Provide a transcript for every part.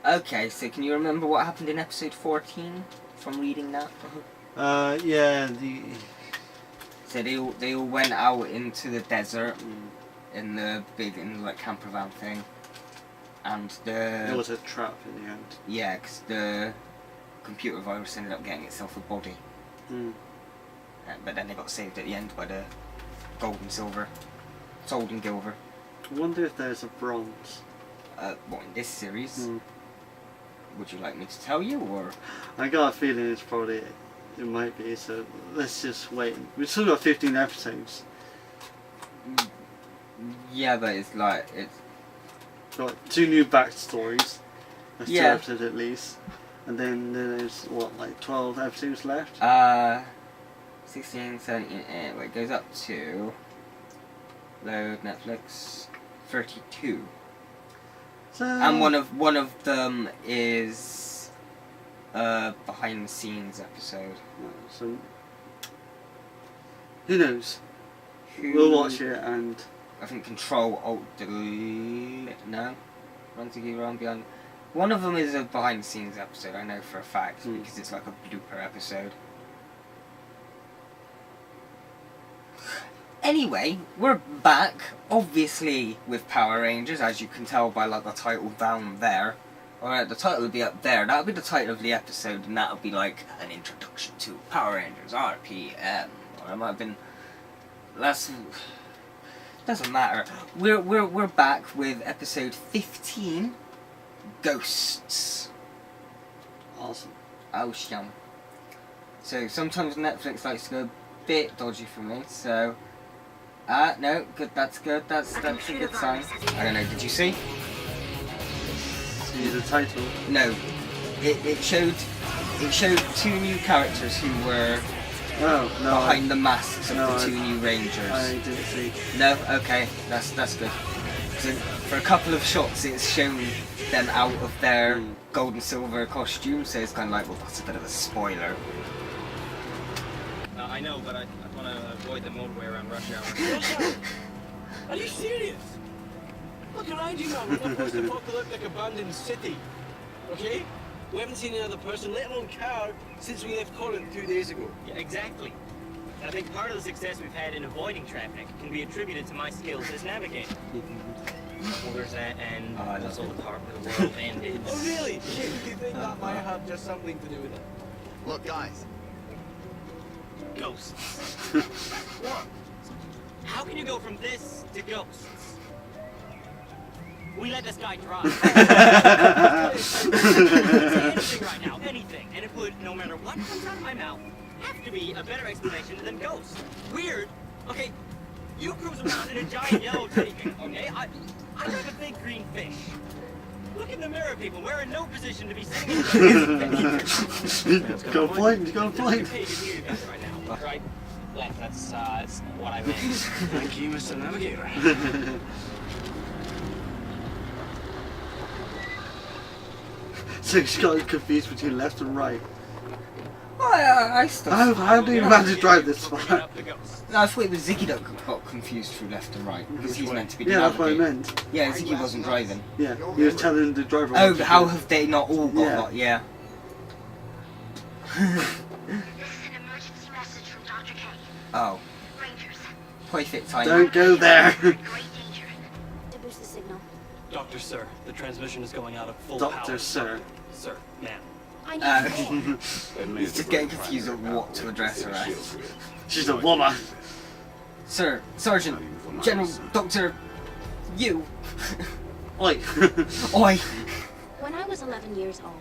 Okay, so can you remember what happened in episode 14 from reading that? Yeah, So they all went out into the desert in the like camper van thing, and it was a trap in the end. Yeah, because the computer virus ended up getting itself a body. But then they got saved at the end by the gold and silver, sold and gilver. I wonder if there's a bronze. What, in this series? Would you like me to tell you, or? I got a feeling it might be, so let's just wait. We've still got 15 episodes. Yeah, but it's got 2 new backstories. That's 2 Yeah. episodes at least. And then there's, what, like 12 episodes left? 16, 17, wait, it goes up to load Netflix 32. So, And one of them is behind the scenes episode. So, who knows? We'll watch it and... I think Control Alt Delete. No, run to run beyond. One of them is a behind the scenes episode. I know for a fact because it's like a blooper episode. Anyway, we're back, obviously, with Power Rangers, as you can tell by like the title down there. Alright, the title would be up there. That would be the title of the episode, and that would be like an introduction to Power Rangers RPM. Or it might have been. Doesn't matter. We're back with episode 15, Ghosts. Awesome. Awesome. So sometimes Netflix likes to go a bit dodgy for me, so. No, good, that's good, that's a good sign. I don't know, did you see? See the title? No. It showed 2 new characters who were behind the masks of the 2 new Rangers. I didn't see. No? Okay, that's good. So for a couple of shots it's shown them out of their gold and silver costumes, so it's kind of like, well, that's a bit of a spoiler. I know, but I want to avoid the motorway around rush hour. Are you serious? Look around you now, we're in a post-apocalyptic abandoned city. Okay? We haven't seen another person, let alone car, since we left Corinth 2 days ago. Yeah, exactly. I think part of the success we've had in avoiding traffic can be attributed to my skills as navigator. Well, there's that, and also the part where the world ended. Oh, really? Do you think that might have just something to do with it? Look, guys. Ghosts. What? How can you go from this to ghosts? We let this guy drive. Anything right now, anything, and it would, no matter what comes out of my mouth, have to be a better explanation than ghosts. Weird. Okay, you cruise around in a giant yellow teddy bear. Okay, I have a big green fish. Look in the mirror, people. We're in no position to be singing. Go blind, go blind. Right? That's what I meant. Thank you, Mr. Navigator. So she got confused between left and right. I still. How do you manage to drive this far? No, I thought it was Ziggy that got confused through left and right because he's meant to be. Yeah, that's what I meant. Yeah, Ziggy wasn't driving. Yeah, he was telling the driver. Oh, how have they not all got? Yeah. Yeah. This is an emergency message from Dr. K. Oh. Rangers. Perfect time. Don't go there. Great danger. To boost the signal. Doctor, sir, the transmission is going out of full Doctor, power. sir. Sir, ma'am. I need more. He's just getting confused on what to address her as. She's a woman. Sir, Sergeant, General, Doctor, you. Oi. Oi. When I was 11 years old,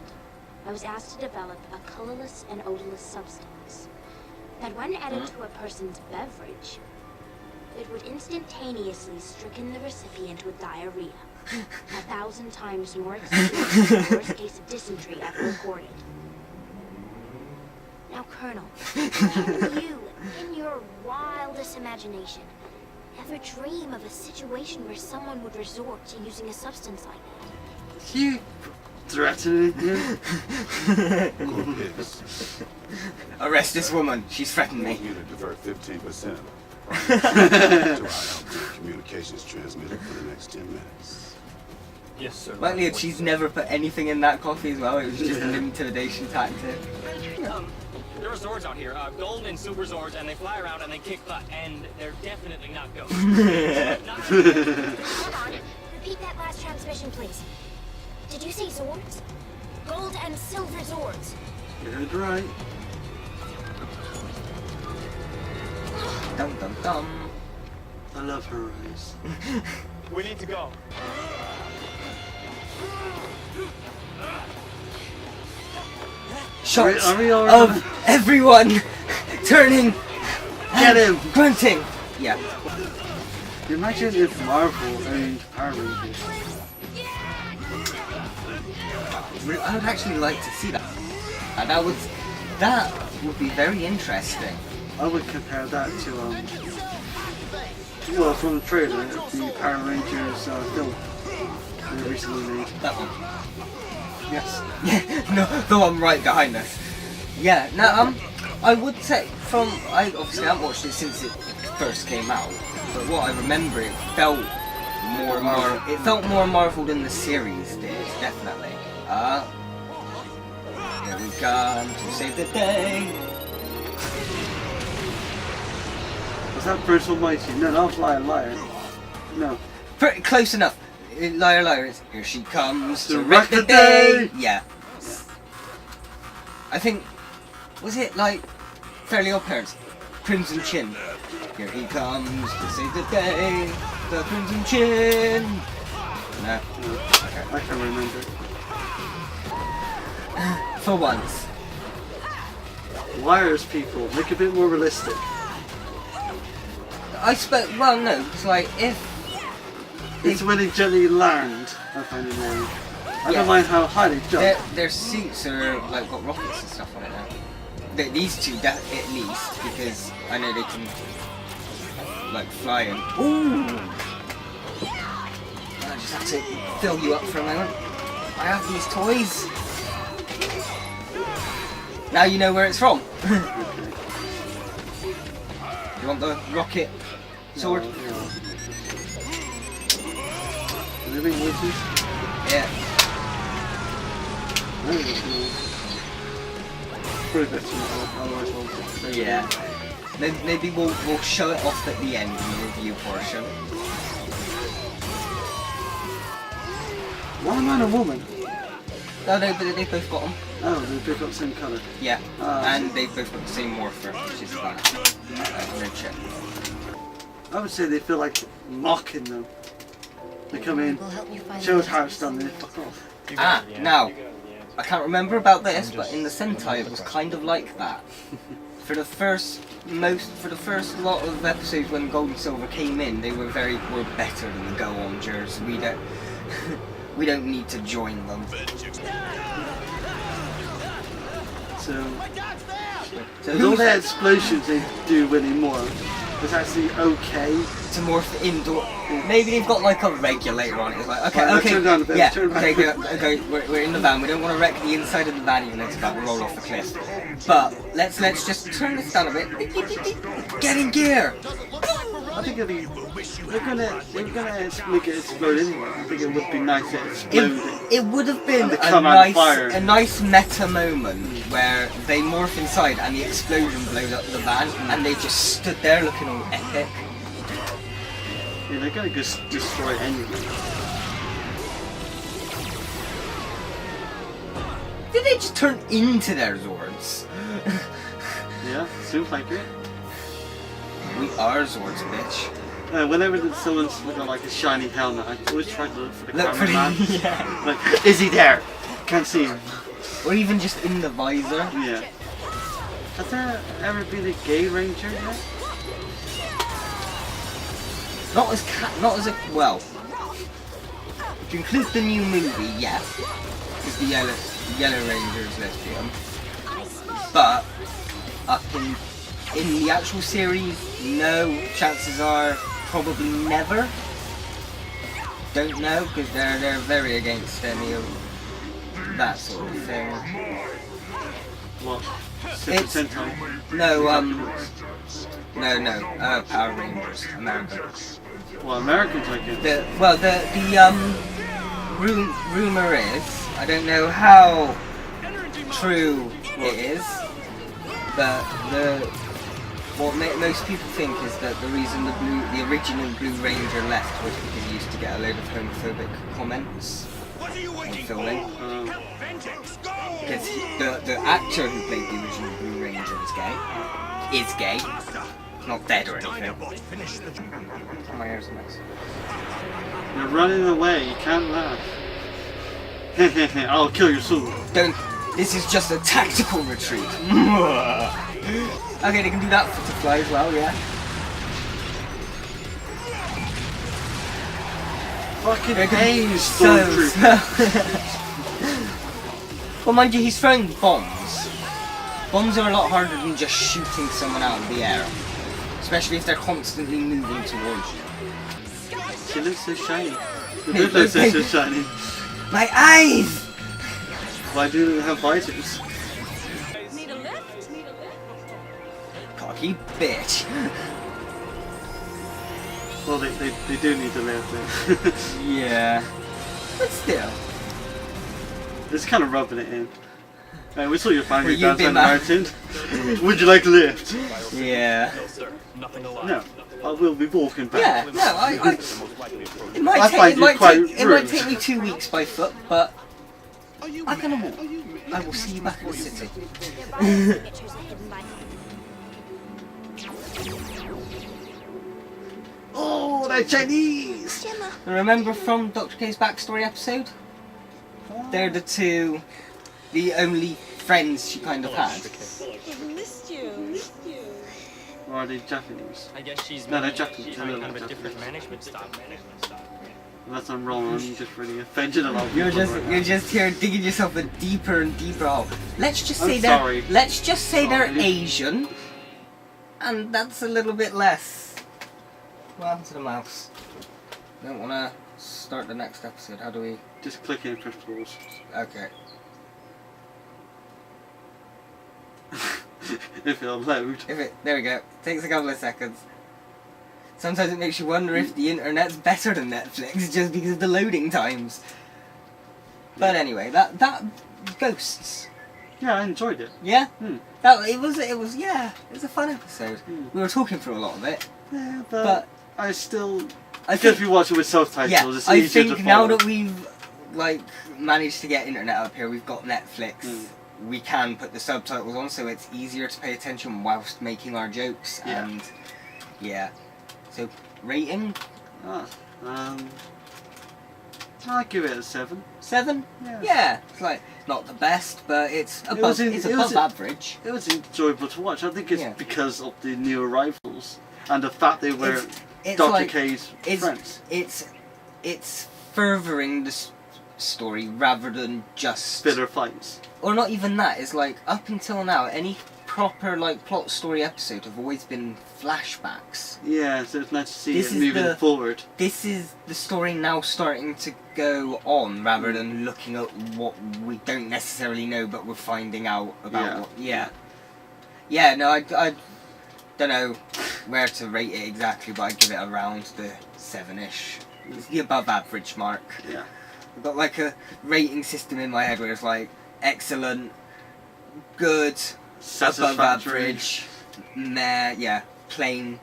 I was asked to develop a colorless and odorless substance that when added to a person's beverage, it would instantaneously stricken the recipient with diarrhea, 1,000 times more extreme than the worst case of dysentery ever recorded. Now, Colonel, can you, in your wildest imagination, ever dream of a situation where someone would resort to using a substance like that? You threatening him? Arrest this woman. She's threatened me. You to divert 15% of to our outgoing communications transmitter for the next 10 minutes. Yes, sir. Well, yeah, she's never put anything in that coffee as well. It was just an intimidation tactic. There are Zords out here, gold and super Zords, and they fly around and they kick butt, and they're definitely not ghosts. Hold on. Repeat that last transmission, please. Did you say Zords? Gold and silver Zords. You heard right. Dum dum dum. I love her eyes. We need to go. Shots Are we all of everyone turning, Get him! grunting. Yeah. Imagine if Marvel owned Power Rangers. I would actually like to see that. And that would be very interesting. I would compare that to well, from the trailer, the Power Rangers film they recently made. That one. Yes. Yeah, no, the one right behind us. Yeah, now I would say I obviously haven't watched it since it first came out, but what I remember, it felt more Marvel than the series did, definitely. Here we come to save the day. Was that Bruce Almighty? No, that was Liar Liar. No. Pretty close enough. Liar, liar, it's here she comes To to wreck wreck the the day. day. Yeah. I think, was it like Fairly Odd Parents? Crimson Chin. Here he comes to save the day. The Crimson Chin. No. Okay. I can't remember. For once. Liars, people, make it a bit more realistic. I suppose. Well, no. It's like if. It's when they gently land. I find it annoying. I Yeah. don't mind how high they jump. Their suits are like got rockets and stuff on it now. These two, at least, because I know they can like fly and. Ooh! I just have to fill you up for a moment. I have these toys. Now you know where it's from. You want the rocket sword? Living witches? Yeah. Pretty better than otherwise I'll say. Yeah. Maybe we'll show it off at the end in the review portion. One man and woman? No, but they both got them. Oh, they've got the same colour. Yeah. Ah. And they've both got the same morpher, which is that. Red chip. I would say they feel like mocking them. They come in, We'll help you find show us the how it's done, then they fuck off. Now, I can't remember about this, but in the Sentai it was kind of like that. For the first lot of episodes when Gold and Silver came in, they were better than the Go-Oners. We don't need to join them. So, So with all who's the explosions they do anymore, it's actually okay. to morph indoor? Maybe they've got like a regulator on it. It's like, okay, Right, let's okay, turn down a bit, yeah, turn back. okay, we're in the van. We don't want to wreck the inside of the van, even though it's about to roll off the cliff. But let's just turn this down a bit. Get in gear. I think they're gonna make it explode anyway. I think it would be nice to explode it. It would have been And they come out of fire. a nice meta moment where they morph inside and the explosion blows up the van, and they just stood there looking all epic. Yeah, they're gonna just destroy it anyway. Did they just turn into their Zords? Yeah, seems like it. We are Zords, bitch. Whenever someone's got like a shiny helmet, I always try to look for the Look for cameraman. the, yeah. Like, is he there? Can't see him. Or even just in the visor. Yeah. Has there ever been a gay ranger yet? Not as a well. If you include the new movie, yes, because the Yellow Ranger is lesbian. But up in the actual series, no. Chances are probably never. Don't know because they're very against any of that sort of thing. What? Super It's- Sentai? No, Power Rangers, American. Well, Americans I guess. rumor is, I don't know how true it is, but most people think is that the reason the original Blue Ranger left was because he used to get a load of homophobic comments on filming. Because the actor who played the original Blue Ranger is gay, not dead or anything. My ears are nice. You're running away, you can't laugh. I'll kill you soon. Don't. This is just a tactical retreat. Okay, they can do that to fly as well, yeah. Fucking They're gonna aim, be so stormtrooper. Well, mind you, he's throwing bombs. Bombs are a lot harder than just shooting someone out of the air. Especially if they're constantly moving towards you. She looks so shiny. Hey, It looks hey. so shiny. My eyes! Why do they have visors? Need a lift? Cocky bitch. Well, they do need to live there. Yeah. But still. It's kind of rubbing it in. We saw your family Well, you've down been the mountain. Would you like a lift? Yeah. No. I will be walking back. Yeah, no, it might I find you quite it might rude. take me 2 weeks by foot, but I'm gonna walk. I will see you back in the city. Their body signatures are hidden by... Oh, they're Chinese! Gemma. Remember from Dr. K's backstory episode? They're the only friends she kind of had. I've missed you. Or are they Japanese? I guess she's No, they're Japanese. she's No, kind they're of a Japanese. different management style. Unless I'm wrong, I'm just really offended a lot of You're people just right now. you're just here digging yourself a deeper and deeper hole. Let's just say I'm they're sorry. let's just say they're Sorry. Asian, and that's a little bit less. What happened to the mouse? Don't want to start the next episode. How do we? Just click in for pause. Okay. If it'll load. There we go. Takes a couple of seconds. Sometimes it makes you wonder if the internet's better than Netflix just because of the loading times. But anyway, that Ghosts. Yeah, I enjoyed it. Yeah? Hmm. It was a fun episode. Hmm. We were talking through a lot of it. Yeah, But I still... I Because think, we watch it with subtitles, yeah, it's I easier to think now follow. that we've managed to get internet up here, we've got Netflix. Hmm. We can put the subtitles on, so it's easier to pay attention whilst making our jokes. Yeah. And yeah, so rating I'll give it a 7. 7. Yeah. Yeah, it's like not the best, but it's above. was It's it above was- average. It was enjoyable to watch. I think it's Yeah. because of the new arrivals and the fact they were It's Dr. like K's friends. it's furthering the story rather than just Bitter fights. or not even that. It's like up until now, any proper plot story episode have always been flashbacks. Yeah, so it's nice to see This it is moving the- forward. This is the story now starting to go on rather than looking at what we don't necessarily know but we're finding out about Yeah. no, I don't know where to rate it exactly, but I'd give it around the 7-ish. It's the above average mark. Yeah. I've got like a rating system in my head where it's like excellent, good, above Satisfactory. average, meh, yeah, plain,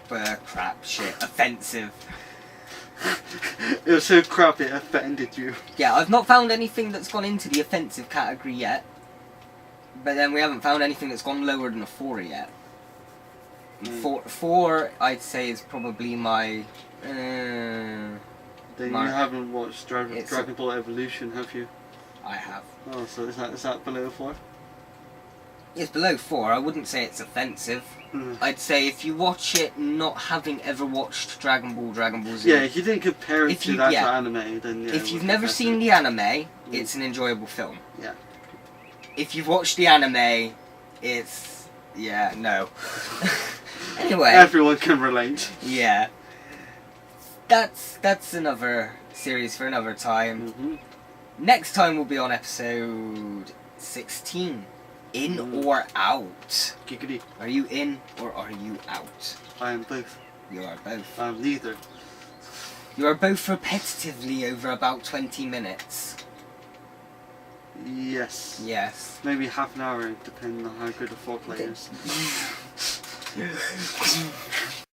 crap, shit, offensive. It was so crap it offended you. Yeah, I've not found anything that's gone into the offensive category yet. But then we haven't found anything that's gone lower than a 4 yet. Four, I'd say, is probably my... Then Mark. you haven't watched It's Dragon Ball Evolution, have you? I have. Oh, so is that below 4? It's below 4. I wouldn't say it's offensive. Hmm. I'd say if you watch it not having ever watched Dragon Ball Z... Yeah, if you didn't compare it If to you- that yeah. anime, then yeah. If you've never seen the anime, it's an enjoyable film. Yeah. If you've watched the anime, it's... yeah, no. Anyway. Everyone can relate. Yeah. That's another series for another time. Mm-hmm. Next time we'll be on episode 16. In or out? Giggity. Are you in or are you out? I am both. You are both. I am neither. You are both repetitively over about 20 minutes. Yes. Yes. Maybe half an hour, depending on how good a foreplay is.